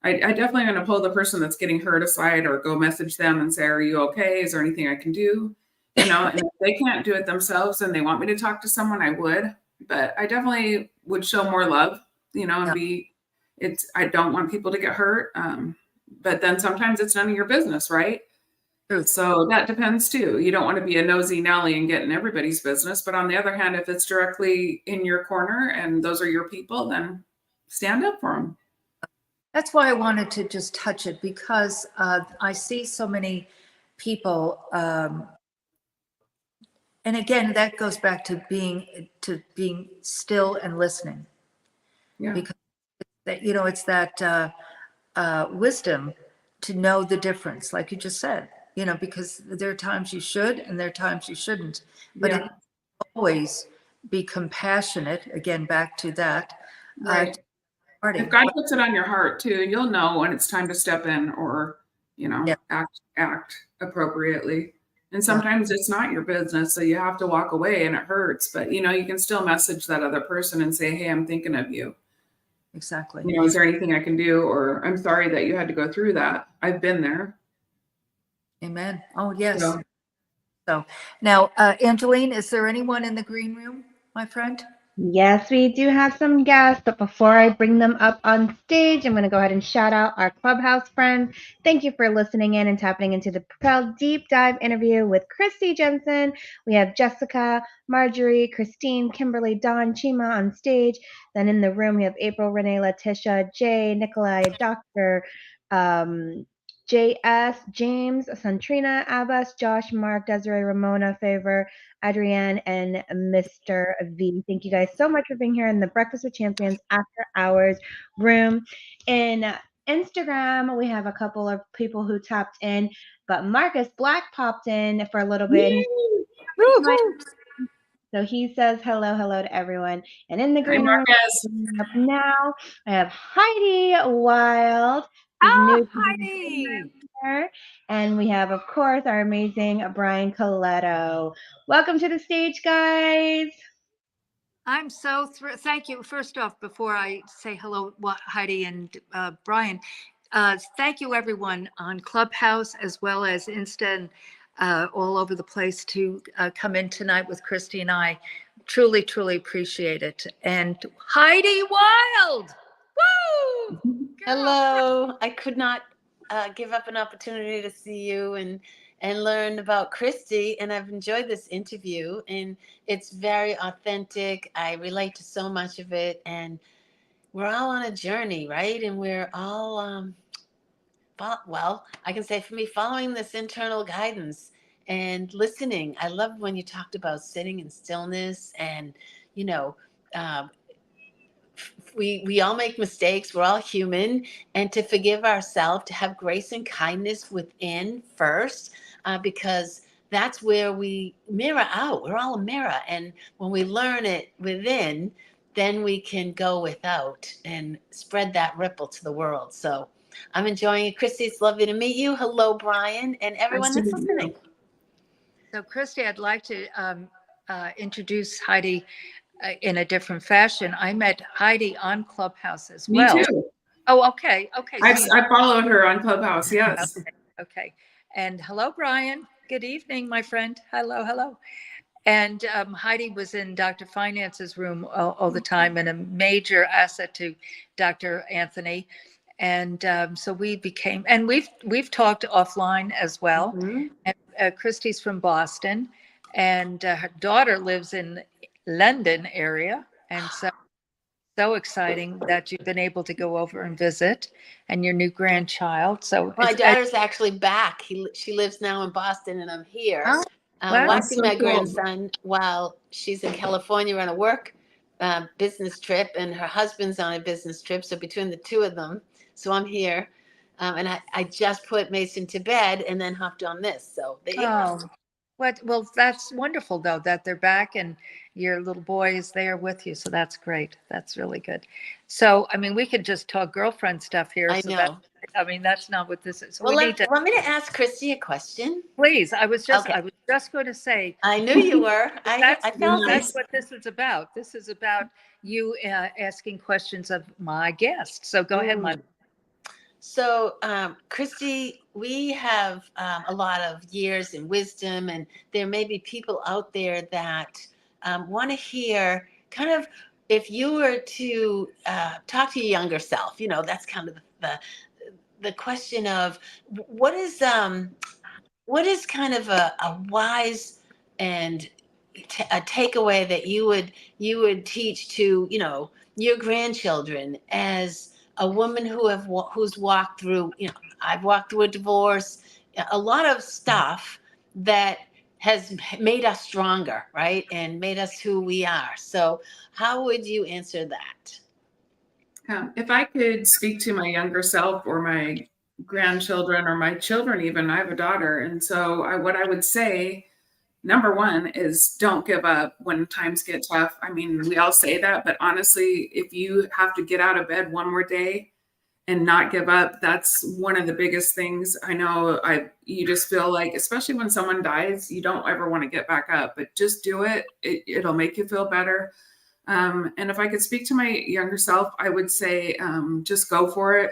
I definitely going to pull the person that's getting hurt aside or go message them and say, are you okay? Is there anything I can do? And if they can't do it themselves and they want me to talk to someone, I would, but I definitely would show more love, and I don't want people to get hurt. But then sometimes it's none of your business, right? True. So that depends too. You don't want to be a nosy Nelly and get in everybody's business. But on the other hand, if it's directly in your corner and those are your people, then stand up for them. That's why I wanted to just touch it, because I see so many people, and again, that goes back to being still and listening. Yeah. Because it's that wisdom to know the difference, like you just said. Because there are times you should and there are times you shouldn't. But Yeah. always be compassionate. Again, back to that. Right. If God puts it on your heart too, you'll know when it's time to step in or, act appropriately. And sometimes it's not your business, so you have to walk away and it hurts. But, you can still message that other person and say, hey, I'm thinking of you. Exactly. Is there anything I can do? Or I'm sorry that you had to go through that. I've been there. Amen. Oh, yes. So now, Angeline, is there anyone in the green room, my friend? Yes, we do have some guests, but before I bring them up on stage, I'm going to go ahead and shout out our Clubhouse friends. Thank you for listening in and tapping into the Propel Deep Dive interview with Christy Jensen. We have Jessica, Marjorie, Christine, Kimberly, Dawn, Chima on stage. Then in the room, we have April, Renee, Letitia, Jay, Nikolai, Dr. JS, James, Santrina, Abbas, Josh, Mark, Desiree, Ramona, Favor, Adrienne, and Mr. V. Thank you guys so much for being here in the Breakfast with Champions After Hours room. In Instagram, we have a couple of people who tapped in, but Marcus Black popped in for a little bit. And so he says hello to everyone. And in the Hi, green room, Marcus. up now, I have Heidi Wild, who's new to the Heidi! here. And we have, of course, our amazing Brian Coletto. Welcome to the stage, guys. I'm so thrilled. Thank you. First off, before I say hello, Heidi and Brian, thank you everyone on Clubhouse as well as Insta and all over the place to come in tonight with Christy and I. Truly, truly appreciate it. And Heidi Wild! Woo! Girl. Hello. I could not give up an opportunity to see you and learn about Christy, and I've enjoyed this interview, and it's very authentic. I relate to so much of it, and we're all on a journey, right? And we're all, well, I can say for me, following this internal guidance and listening. I love when you talked about sitting in stillness and, you know, we all make mistakes. We're all human, and to forgive ourselves, to have grace and kindness within first, because that's where we mirror out. We're all a mirror, and when we learn it within, then we can go without and spread that ripple to the world. So I'm enjoying it. Christy, it's lovely to meet you. Hello, Brian, and everyone Nice to that's meet you. listening. So Christy, I'd like to introduce Heidi in a different fashion. I met Heidi on Clubhouse as well. Me too. Oh, okay. Okay. I followed her on Clubhouse. Yes. Okay. And hello, Brian. Good evening, my friend. Hello. And Heidi was in Dr. Finance's room all the time and a major asset to Dr. Anthony. And so we became, and we've talked offline as well. Mhm. And Christy's from Boston, and her daughter lives in London area, and so exciting that you've been able to go over and visit, and your new grandchild. So My daughter's actually back. She lives now in Boston, and I'm here Oh, wow. watching So my cool. grandson while she's in California on a work business trip, and her husband's on a business trip. So between the two of them, so I'm here, and I just put Mason to bed and then hopped on this. So there you go. Well, that's wonderful though that they're back and your little boy is there with you. So that's great. That's really good. So I mean, we could just talk girlfriend stuff here. I know. That's not what this is. So Well, we need to. want me to ask Christy a question? Please, I was just going to say. I knew you were. I felt That's it. what this is about. This is about you asking questions of my guest. So go ahead, my. So, Christy, we have a lot of years and wisdom, and there may be people out there that want to hear kind of if you were to talk to your younger self, you know, that's kind of the question of what is kind of a wise and a takeaway that you would teach to, you know, your grandchildren as a woman who's walked through, you know, I've walked through a divorce, a lot of stuff that has made us stronger, right? And made us who we are. So how would you answer that? If I could speak to my younger self or my grandchildren or my children, even, I have a daughter. And so what I would say, number one, is don't give up when times get tough. I mean, we all say that, but honestly, if you have to get out of bed one more day and not give up, that's one of the biggest things. I know you just feel like, especially when someone dies, you don't ever want to get back up, but just do it. It'll make you feel better. And if I could speak to my younger self, I would say, just go for it.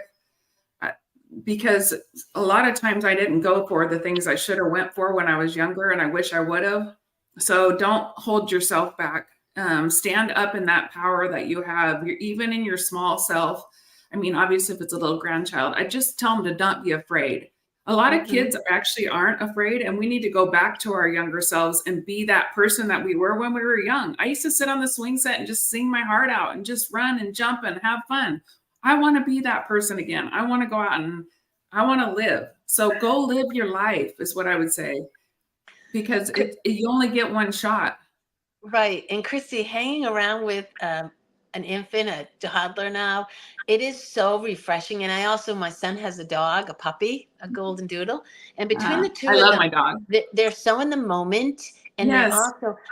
Because a lot of times I didn't go for the things I should have went for when I was younger, and I wish I would have. So don't hold yourself back. Stand up in that power that you have. Even in your small self. I mean, obviously, if it's a little grandchild, I just tell them to not be afraid. A lot of kids actually aren't afraid, and we need to go back to our younger selves and be that person that we were when we were young. I used to sit on the swing set and just sing my heart out and just run and jump and have fun. I want to be that person again. I want to go out and I want to live. So go live your life is what I would say, because you only get one shot. Right. And Christy, hanging around with an infant, a toddler now, it is so refreshing. And I also, my son has a dog, a puppy, a golden doodle. And between the I two of love them, my dog. they're so in the moment. And Yes.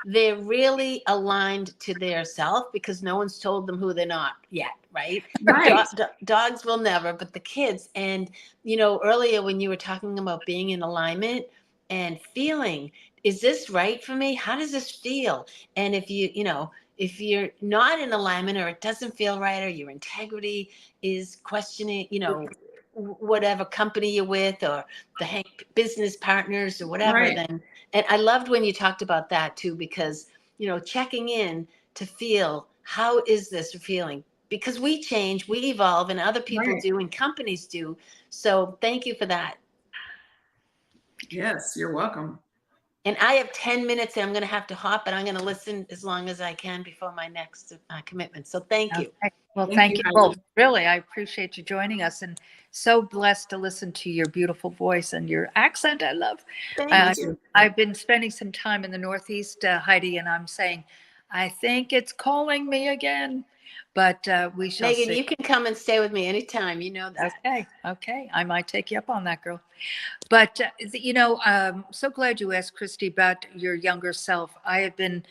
they're really aligned to their self because no one's told them who they're not yet. Right. Right. Dogs will never, but the kids. And, earlier when you were talking about being in alignment and feeling, is this right for me? How does this feel? And if you're not in alignment or it doesn't feel right or your integrity is questioning, whatever company you're with or the business partners or whatever, Right. then, and I loved when you talked about that too, because, checking in to feel, how is this feeling? Because we change, we evolve, and other people Right. do, and companies do. So thank you for that. Yes, you're welcome. And I have 10 minutes and I'm going to have to hop, but I'm going to listen as long as I can before my next commitment. So thank you. Okay. Well, Thank thank you, you Heidi. both. Really, I appreciate you joining us, and so blessed to listen to your beautiful voice and your accent. I love. Thank you. I've been spending some time in the Northeast, Heidi, and I'm saying, I think it's calling me again, but we shall Megan, see. you can come and stay with me anytime. You know that. Okay. I might take you up on that, girl. But, so glad you asked, Christy, about your younger self. I have been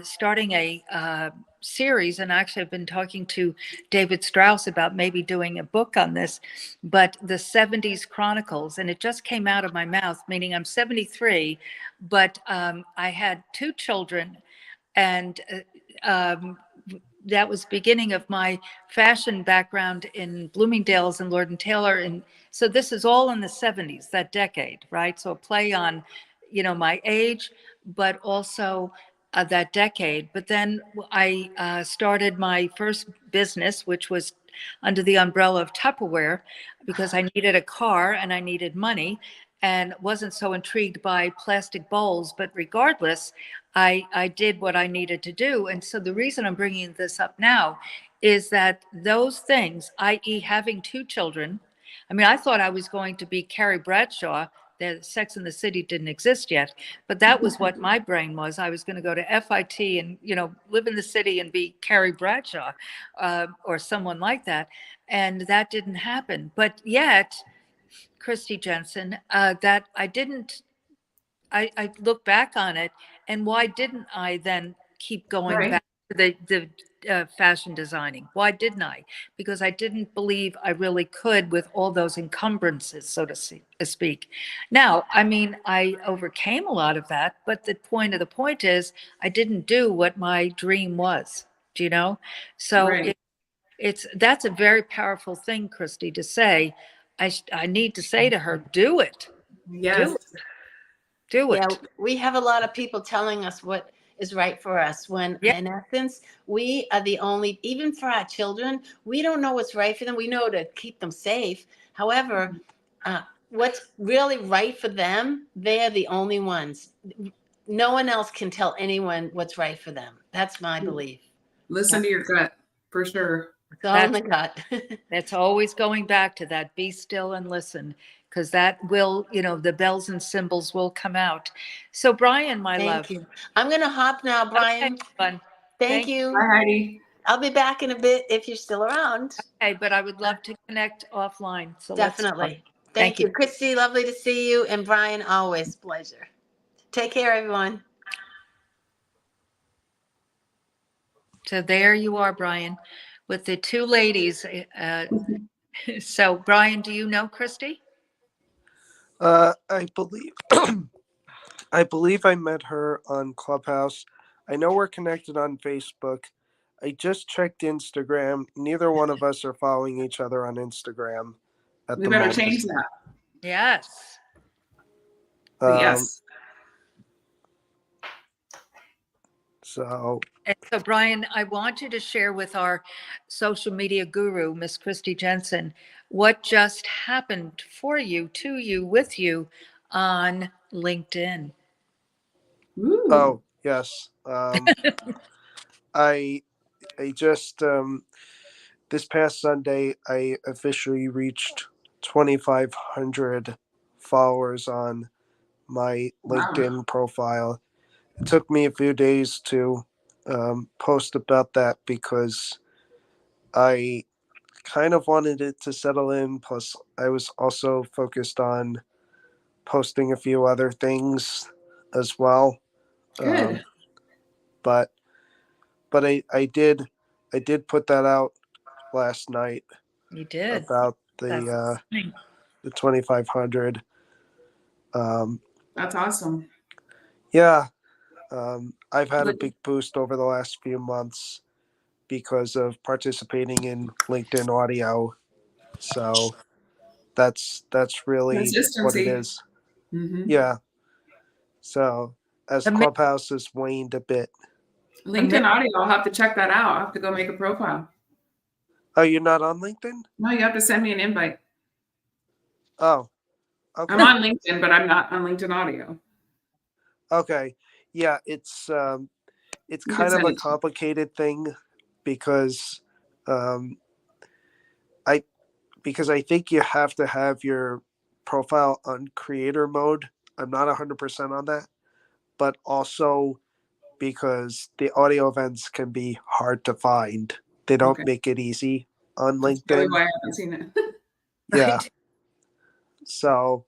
starting a series, and actually I've been talking to David Strauss about maybe doing a book on this, but the 70s Chronicles, and it just came out of my mouth, meaning I'm 73, but I had 2 children, and that was beginning of my fashion background in Bloomingdale's and Lord and Taylor. And so this is all in the 70s, that decade, right? So a play on, my age, but also that decade. But then I started my first business, which was under the umbrella of Tupperware, because I needed a car and I needed money and wasn't so intrigued by plastic bowls. But regardless, I did what I needed to do. And so the reason I'm bringing this up now is that those things, i.e., having 2 children, I mean, I thought I was going to be Carrie Bradshaw. The Sex and the City didn't exist yet, but that was what my brain was. I was going to go to FIT and, live in the city and be Carrie Bradshaw or someone like that. And that didn't happen. But yet, Christy Jensen, that I look back on it, and why didn't I then keep going Right. back to the fashion designing? Why didn't I? Because I didn't believe I really could with all those encumbrances, so to speak. Now, I mean, I overcame a lot of that, but the point is, I didn't do what my dream was. Do you know? So Right. that's a very powerful thing, Christy, to say. I need to say to her, do it. Yes. Do it. Yeah, we have a lot of people telling us what is right for us when in essence, we are the only, even for our children, we don't know what's right for them. We know to keep them safe. However, what's really right for them, they're the only ones. No one else can tell anyone what's right for them. That's my belief. Listen to your gut, for sure. It's all in the gut. That's always going back to that, be still and listen, because that will, the bells and cymbals will come out. So Brian, my love. Thank you. I'm going to hop now, Brian. Okay, fun. Thank you. Bye, Heidi. I'll be back in a bit if you're still around. Okay, but I would love to connect offline. So Definitely. Thank you. Christy, lovely to see you. And Brian, always pleasure. Take care, everyone. So there you are, Brian, with the 2 ladies. So Brian, do you know Christy? I believe I believe I met her on Clubhouse. I know we're connected on Facebook. I just checked Instagram. Neither one of us are following each other on Instagram at We the better moment. change that. Yes. Yes. So Brian, I want you to share with our social media guru, Miss Christy Jensen, what just happened for you, to you, with you on LinkedIn. Ooh. Oh, yes. I just this past Sunday I officially reached 2,500 followers on my Wow. LinkedIn profile. It took me a few days to post about that because I kind of wanted it to settle in. Plus, I was also focused on posting a few other things as well. Good. But I did put that out last night You did. about That's the 2,500. That's awesome. Yeah, I've had a Like, big boost over the last few months because of participating in LinkedIn Audio. So that's really what it consistency. is. Hmm. Yeah. So as commi- Clubhouse has waned a bit. LinkedIn commitment. Audio, I'll have to check that out. I'll have to go make a profile. Oh, you're not on LinkedIn? No, you have to send me an invite. Oh, I'm okay. on LinkedIn, but I'm not on LinkedIn Audio. Okay. Yeah, it's You can kind of send a it to me. complicated thing because um I because I think you have to have your profile on creator mode. I'm not 100% on that, but also because the audio events can be hard to find. They don't Okay. make it easy on That's probably LinkedIn. why I haven't seen it. Yeah. Right. So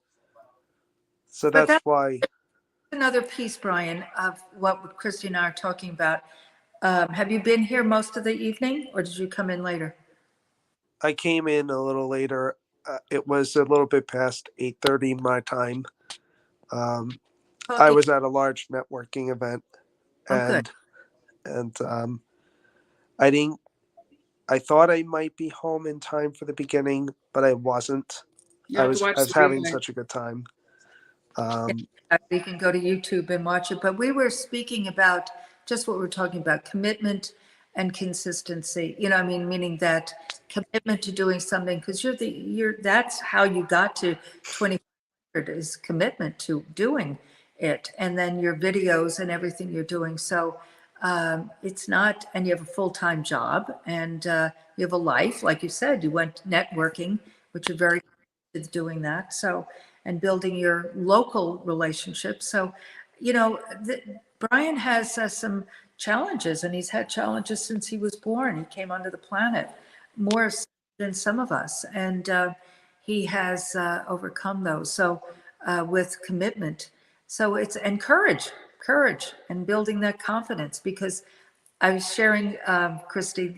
But that's that's why another piece, Brian, of what Christy and I are talking about. Have you been here most of the evening or did you come in later? I came in a little later. It was a little bit past 8:30 my time. Um, Oh, I was at a large networking event, oh, good. and I didn't. I thought I might be home in time for the beginning, but I wasn't. You I have to was watch I was the having replay. such a good time. You can go to YouTube and watch it. But we were speaking about just what we're talking about, commitment and consistency. You know, I mean, meaning that commitment to doing something because that's how you got to 2,500 is commitment to doing it, and then your videos and everything you're doing. So it's not, and you have a full-time job and you have a life, like you said. You went networking, which are very with doing that. So, and building your local relationships. So, you know, Brian has some challenges, and he's had challenges since he was born. He came onto the planet more than some of us, and he has overcome those. So, with commitment. So it's and courage, and building that confidence. Because I was sharing, Christy.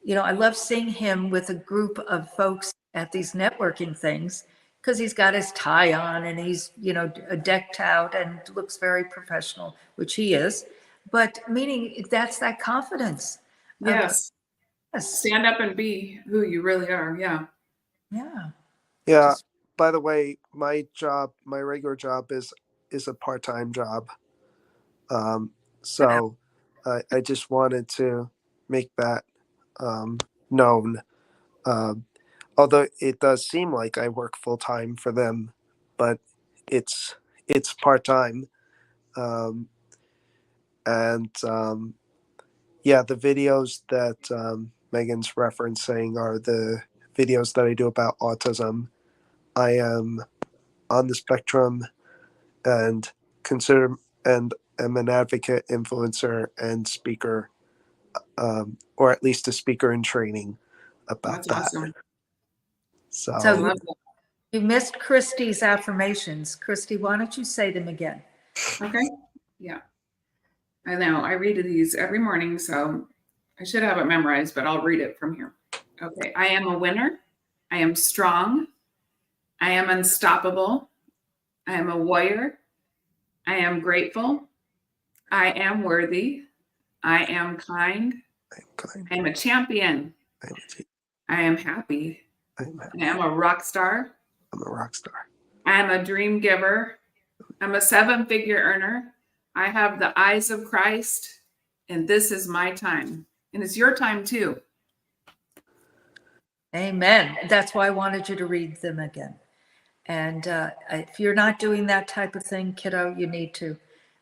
You know, I love seeing him with a group of folks at these networking things because he's got his tie on and he's, you know, decked out and looks very professional, which he is. But meaning that's that confidence of, Yes. yes, Stand up and be who you really are. Yeah. yeah, Yeah. just, By the way, my regular job is a part-time job. Um, so I just wanted to make that known. Um, although it does seem like I work full time for them, but it's it's part time. Um, and yeah, the videos that Megan's referencing are the videos that I do about autism. I am on the spectrum and consider and am an advocate, influencer, and speaker, or at least a speaker in training about That's that. awesome. so I So love that. you missed Christy's affirmations. Christy, why don't you say them again? Okay. Yeah. I know. I read these every morning, so I should have it memorized, but I'll read it from here. Okay. I am a winner. I am strong. I am unstoppable. I am a warrior. I am grateful. I am worthy. I am kind. I'm kind. I am a champion. I'm a, I am happy. I'm, I am a rock star. I'm a rock star. I am a dream giver. I'm a 7-figure earner. I have the eyes of Christ, and this is my time. And it's your time too. Amen. That's why I wanted you to read them again. And if you're not doing that type of thing, kiddo, you need to,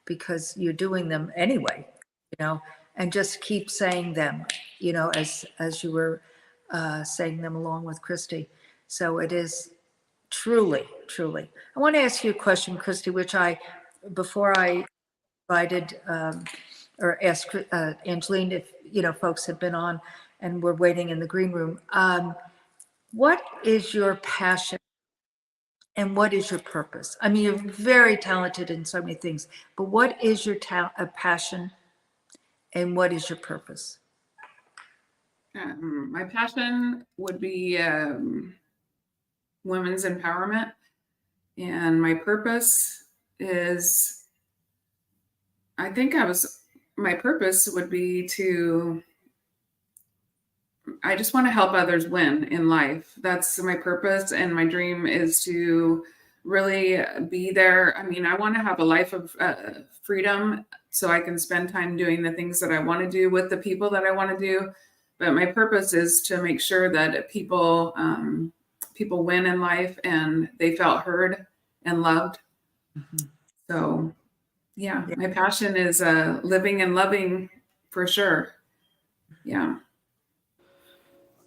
because you're doing them anyway, you know, and just keep saying them, you know, as you were saying them along with Christy. So it is truly, truly. I want to ask you a question, Christy, which before I invited or asked Angeline if, folks had been on and were waiting in the green room. What is your passion and what is your purpose? I mean, you're very talented in so many things, but what is your passion and what is your purpose? My passion would be women's empowerment, and my purpose is, my purpose would be I just want to help others win in life. That's my purpose, and my dream is to really be there. I mean, I want to have a life of freedom so I can spend time doing the things that I want to do with the people that I want to do. But my purpose is to make sure that people win in life and they felt heard and loved. Mm-hmm. So, yeah, my passion is living and loving for sure. Yeah.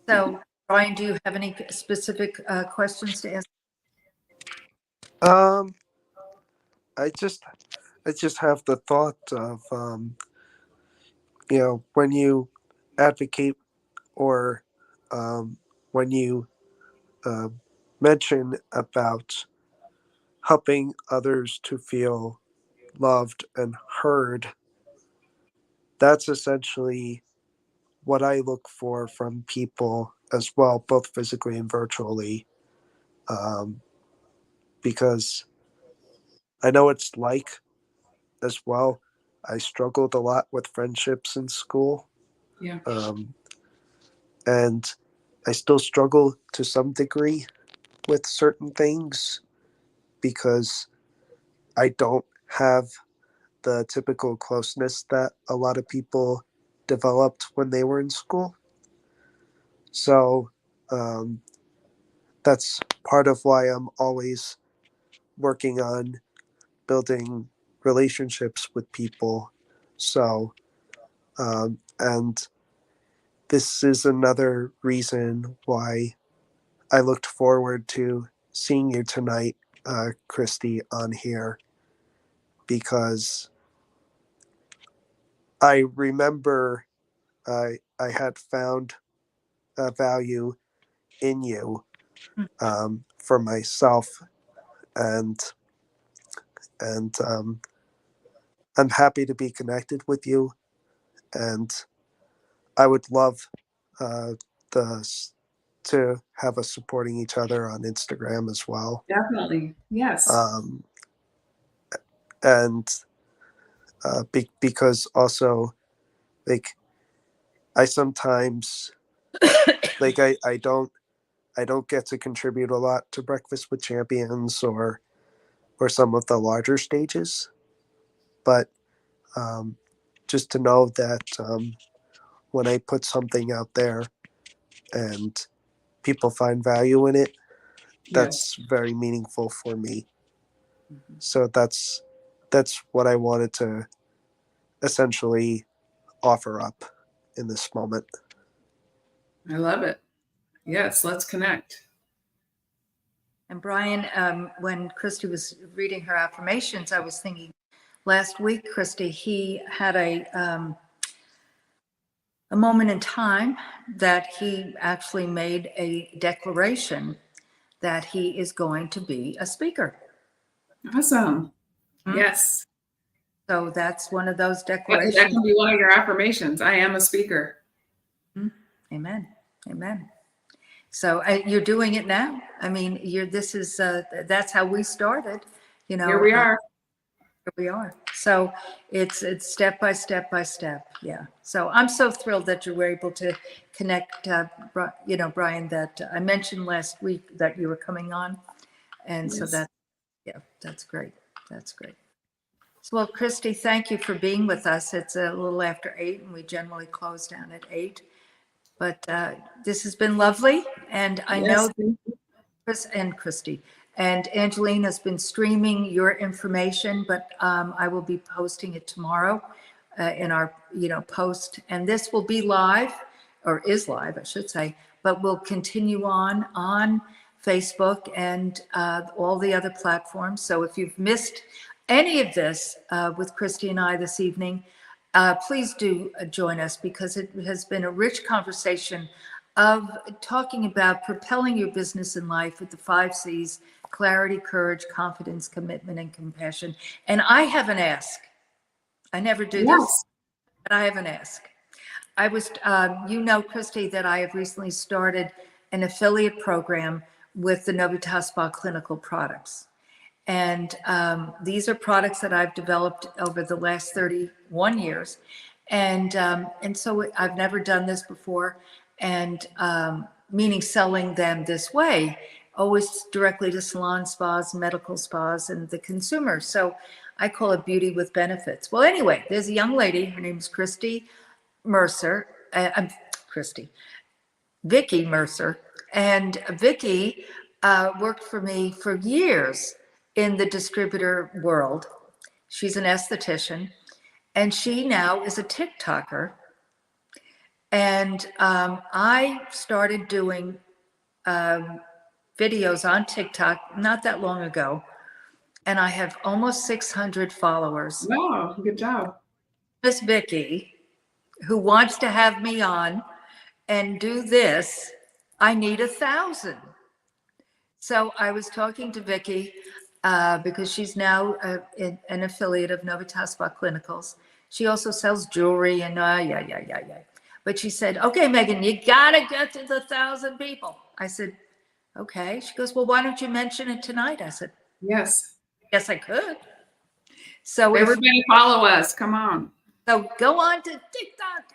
So, Brian, do you have any specific questions to ask? I just have the thought of when you advocate or when you mention about helping others to feel loved and heard, that's essentially what I look for from people as well, both physically and virtually, because I know it's like as well. I struggled a lot with friendships in school. Yeah. And I still struggle to some degree with certain things because I don't have the typical closeness that a lot of people developed when they were in school. So that's part of why I'm always working on building relationships with people. So, and this is another reason why I looked forward to seeing you tonight, Christy, on here, because I remember I had found a value in you for myself, and I'm happy to be connected with you, and I would love the to have us supporting each other on Instagram as well. Definitely. Yes. And because also, like, I sometimes like I don't get to contribute a lot to Breakfast with Champions or some of the larger stages, but just to know that when I put something out there and people find value in it, that's very meaningful for me. So that's what I wanted to essentially offer up in this moment. I love it. Yes, let's connect. And Brian, when Christy was reading her affirmations, I was thinking last week, Christy, he had a moment in time that he actually made a declaration that he is going to be a speaker. Awesome. Yes. So that's one of those That declarations. can be one of your affirmations. I am a speaker. Amen. Amen. So you're doing it now. I mean, that's how we started, Here we are. Here we are. So it's step by step by step. Yeah. So I'm so thrilled that you were able to connect, Brian, that I mentioned last week that you were coming on. And so that's great. That's great. So, well, Christy, thank you for being with us. It's a little after 8 and we generally close down at 8. But this has been lovely. And I know Chris and Christy and Angeline has been streaming your information, but I will be posting it tomorrow in our, post. And this will be live, or is live, I should say, but we'll continue on Facebook, and all the other platforms. So if you've missed any of this with Christy and I this evening, please do join us, because it has been a rich conversation of talking about propelling your business in life with the 5 C's: clarity, courage, confidence, commitment, and compassion. And I have an ask. I never do this, Yes. but I have an ask. I was, Christy, that I have recently started an affiliate program with the Novitas Spa Clinical products. And these are products that I've developed over the last 31 years. And so I've never done this before, and meaning selling them this way, always directly to salon spas, medical spas, and the consumer. So I call it beauty with benefits. Well, anyway, there's a young lady, her name's Christy Mercer, Vicky Mercer. And Vicky worked for me for years in the distributor world. She's an esthetician, and she now is a TikToker. And I started doing videos on TikTok not that long ago, and I have almost 600 followers. Wow, good job. Miss Vicky, who wants to have me on and do this, I need 1,000. So I was talking to Vicky because she's now an affiliate of Novitas Spa Clinicals. She also sells jewelry and yeah. But she said, okay, Megan, you gotta get to the 1,000 people. I said, okay. She goes, well, why don't you mention it tonight? I said, Yes. yes, I could. So Everybody follow us. Come on. So go on to TikTok.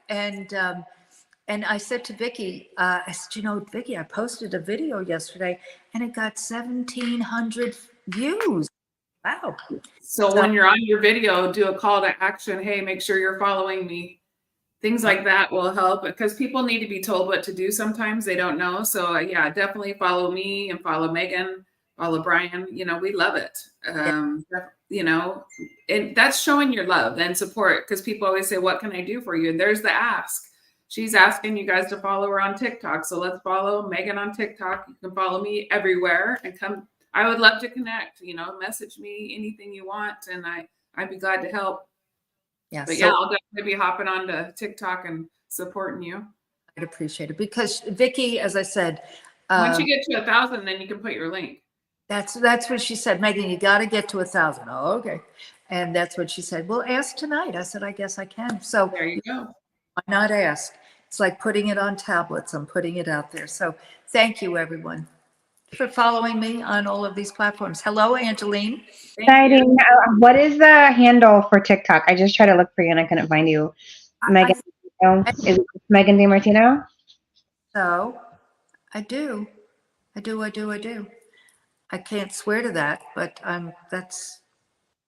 And I said to Vicky, I said, Vicky, I posted a video yesterday and it got 1,700 views. Wow. So when you're on your video, do a call to action. Hey, make sure you're following me. Things like that will help, because people need to be told what to do. Sometimes they don't know. So yeah, definitely follow me and follow Megan, follow Brian. We love it. And that's showing your love and support, because people always say, what can I do for you? And there's the ask. She's asking you guys to follow her on TikTok. So let's follow Megan on TikTok. You can follow me everywhere and come. I would love to connect, message me anything you want. And I'd be glad to help. Yeah. But yeah, I'll definitely be hopping on to TikTok and supporting you. I'd appreciate it, because Vicky, as I said, once you get to 1,000, then you can put your link. That's what she said. Megan, you got to get to 1,000. Oh, okay. And that's what she said. Well, ask tonight. I said, I guess I can. So there you go. Why not ask? It's like putting it on tablets. I'm putting it out there. So thank you, everyone, for following me on all of these platforms. Hello, Angeline. Exciting. What is the handle for TikTok? I just tried to look for you and I couldn't find you. Megan, is it Megan DiMartino? So I do. I can't swear to that, but that's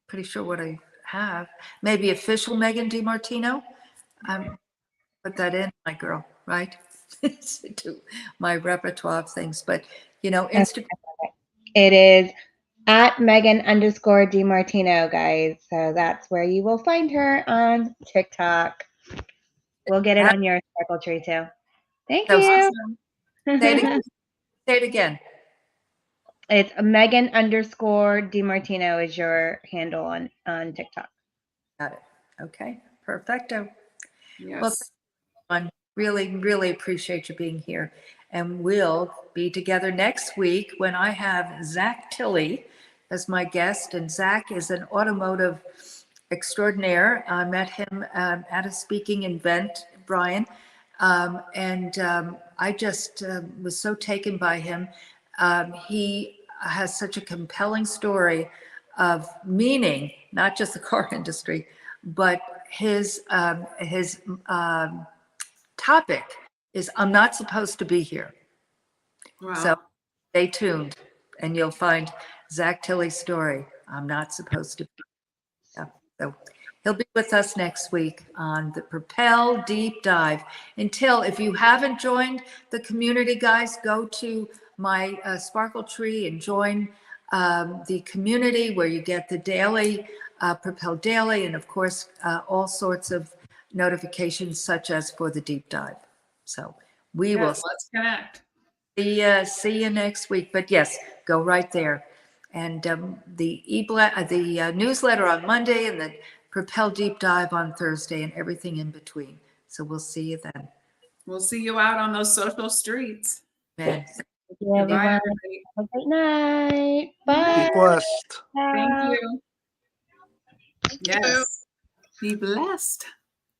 pretty sure what I have. Maybe official Megan DiMartino. Put that in, my girl, right? To my repertoire of things. But Instagram. It is at Megan_DiMartino, guys. So that's where you will find her on TikTok. We'll get it on your circle tree too. Thank you. Awesome. Say it again. It's Megan_DiMartino is your handle on TikTok. Got it. Okay. Perfecto. Yes. Well, I really, really appreciate you being here. And we'll be together next week when I have Zach Tilley as my guest. And Zach is an automotive extraordinaire. I met him at a speaking event, Brian. I just was so taken by him. He has such a compelling story of meaning, not just the car industry, but his topic is I'm not supposed to be here. Wow. So stay tuned and you'll find Zach Tilley's story. I'm not supposed to be. Yeah. So he'll be with us next week on the Propel Deep Dive. If you haven't joined the community, guys, go to my Sparkle Tree and join the community where you get the daily Propel Daily, and of course, all sorts of notifications such as for the deep dive. So we will. Let's connect. See you next week. But yes, go right there. And the newsletter on Monday and the Propel Deep Dive on Thursday and everything in between. So we'll see you then. We'll see you out on those social streets. Man. Thank you, Goodbye, everyone. everybody. Have a great night. Bye. Be blessed. Thank you. Yes. Be blessed.